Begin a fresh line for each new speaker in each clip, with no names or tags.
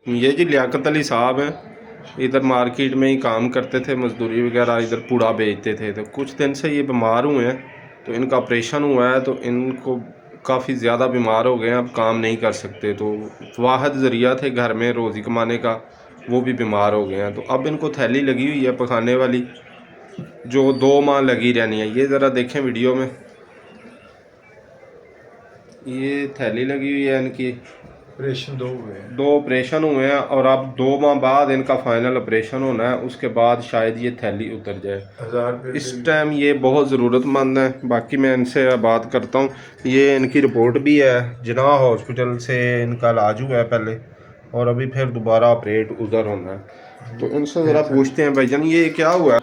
ये जी लियाकत अली साहब हैं, इधर मार्केट में ही काम करते थे, मजदूरी वगैरह इधर पूड़ा बेचते थे। तो कुछ दिन से ये बीमार हुए हैं, तो इनका ऑपरेशन हुआ है, तो इनको काफ़ी ज़्यादा बीमार हो गए हैं, अब काम नहीं कर सकते। तो वाहिद ज़रिया थे घर में रोज़ी कमाने का, वो भी बीमार हो गए हैं। तो अब इनको थैली लगी हुई है पखाने वाली, जो 2 माह लगी रहनी है। ये ज़रा देखें वीडियो में, ये थैली लगी हुई है इनकी।
ऑपरेशन 2 हुए हैं,
2 ऑपरेशन हुए हैं और अब 2 माह बाद इनका फाइनल ऑपरेशन होना है। उसके बाद शायद ये थैली उतर जाए।
1000 रुपये
इस टाइम ये बहुत ज़रूरतमंद है। बाकी मैं इनसे बात करता हूँ। ये इनकी रिपोर्ट भी है, जिनाह हॉस्पिटल से इनका इलाज हुआ है पहले, और अभी फिर दोबारा ऑपरेट उधर होना है। तो इनसे ज़रा पूछते हैं भाईजान, ये क्या हुआ,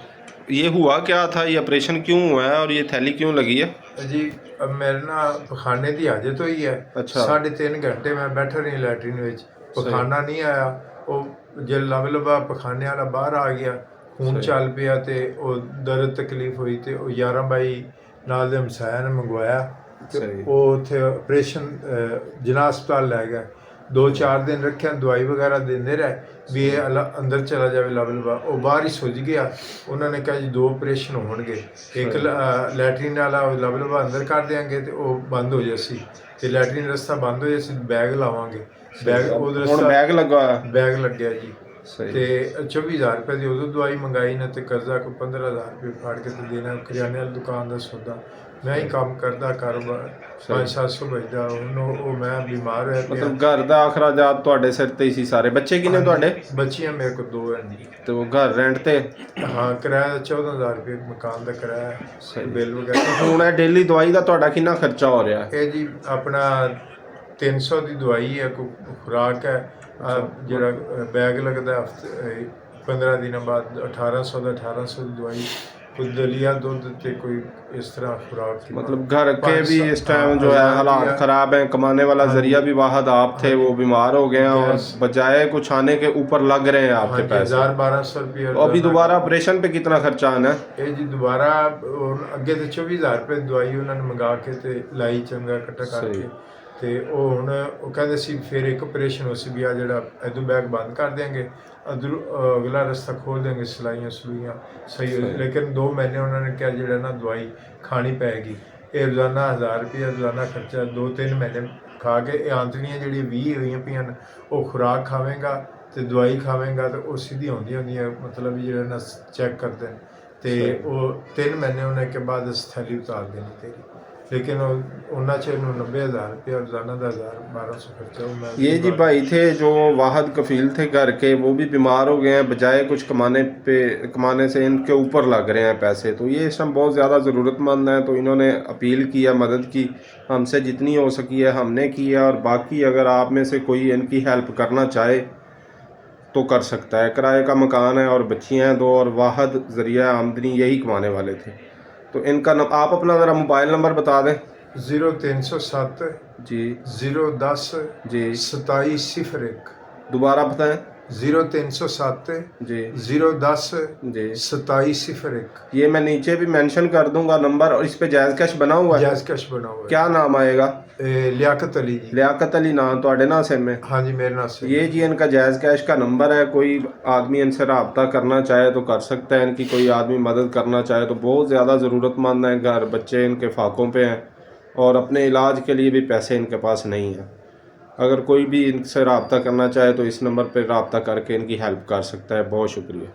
ये हुआ क्या था, ये ऑपरेशन क्यों हुआ है और ये थैली क्यों लगी है?
जी। अब मेरे ना पखाने की हाजत हुई है।
अच्छा।
3.5 घंटे मैं बैठा रही लैटरीन में, पखाना नहीं आया। वो जो लबा पखाने वाला बाहर आ गया, खून चल पिया, तो दर्द तकलीफ हुई, तो 11 बाई नाल दे हमसाया ने मंगवाया, तो वो उत्थे ऑपरेशन जिला हस्पताल लै गए। 2-4 दिन रखे, दवाई वगैरह देंदे रहे भी ये अंदर चला जाए लबा। वो बाहर ही सुज गया। उन्होंने कहा जी 2 ऑपरेशन होणगे, एक लैटरीन वाला लबा अंदर कर देंगे तो वो बंद हो जासी, तो लैटरीन रस्ता बंद हो जासी, बैग लावांगे। बैग
बैग लगा,
बैग लग गया जी। ते 24,000 रुपये की उदों दवाई मंगाई ने, तो कर्जा कोई 15,000 रुपये फाड़ के तो देना। करियाने वाली दुकान का सौदा मैं ही काम करता, कारोबार 500-700 बचता। हूँ मैं बीमार होया पिया।
मतलब घर का अखराजात तुहाडे सिर ते ही सी सारे। बच्चे किन्ने तुहाडे?
बच्चियां मेरे को 2 हैं जी।
तो घर रेंट ते?
हाँ, किराया 14,000 रुपये मकान का किराया है, बिल वगैरह।
हुण ਇਹ डेली दवाई का तुहाडा कितना खर्चा हो रहा है?
ये जी अपना 300 की दवाई है, कोई खुराक है, जरा बैग लगता हफ्ते 15 दिन बाद 1800 का, 1800 की दवाई, कोई दलिया दुध ते कोई इस तरह खुराक की।
मतलब घर के भी इस टाइम जो है हालात ख़राब हैं, कमाने वाला जरिया भी वाहद आप थे, वो बीमार हो गए हैं और बजाय कुछ आने के ऊपर लग रहे हैं आपके पैसे।
1000-1200 रुपये।
अभी दोबारा ऑपरेशन पे कितना खर्चा आना है?
ये जी दोबारा अगे तो 24,000 रुपये दवाई उन्होंने मंगा के ते लाई, चंगा कट्टा करके, तो हुण वो कहते सी फिर एक ऑपरेशन हो सी भी आ जड़ा इदू बैग बंद कर देंगे, अगला रस्ता खोल देंगे, सिलाइयाँ सलूइयाँ सही हो। लेकिन 2 महीने उन्होंने क्या जड़ा ना दवाई खानी पैगी। ये रोज़ाना 1000 रुपया रोज़ाना खर्चा, 2-3 महीने खा के आंतड़ियाँ जी 20 हुई पियां, वो खुराक खावेगा तो दवाई खावेगा तो वो सीधी होंदी होंदी है, मतलब जो ना चेक करते हैं, तो वो 3 महीने होने के बाद थैली उतार देनी तेरी। लेकिन उन्ना चेर 90,000 रुपया रोज़ाना का 1000-1200 खर्चा।
ये जी भाई थे जो वाहद कफील थे घर के, वो भी बीमार हो गए हैं, बजाय कुछ कमाने से इनके ऊपर लग रहे हैं पैसे। तो ये इस टाइम बहुत ज़्यादा ज़रूरतमंद हैं। तो इन्होंने अपील किया, मदद की, हमसे जितनी हो सकी है हमने की है। और बाकी अगर आप में से कोई इनकी हेल्प करना चाहे तो कर सकता है। किराए का मकान है और बच्चियाँ हैं 2, और वाहद ज़रिया आमदनी यही कमाने वाले थे। तो इनका आप अपना ज़रा मोबाइल नंबर बता दें।
0307
जी
010
जी
2701।
दोबारा बताएं।
0307
जी
010
जी
2701।
ये मैं नीचे भी मेंशन कर दूंगा नंबर, और इस पे जायज़ कैश बना हुआ है।
जायज़ कैश बना हुआ है।
क्या नाम आएगा?
लियाकत अली जी।
लियाकत अली नाम तो ना से में?
हाँ जी, मेरे नाम से।
ये जी इनका जायज़ कैश का नंबर है। कोई आदमी इनसे रब्ता करना चाहे तो कर सकता है। इनकी कोई आदमी मदद करना चाहे तो, बहुत ज़्यादा ज़रूरतमंद है, घर बच्चे इनके फाकों पे हैं और अपने इलाज के लिए भी पैसे इनके पास नहीं हैं। अगर कोई भी इनसे रब्ता करना चाहे तो इस नंबर पर रब्ता करके इनकी हेल्प कर सकता है। बहुत शुक्रिया।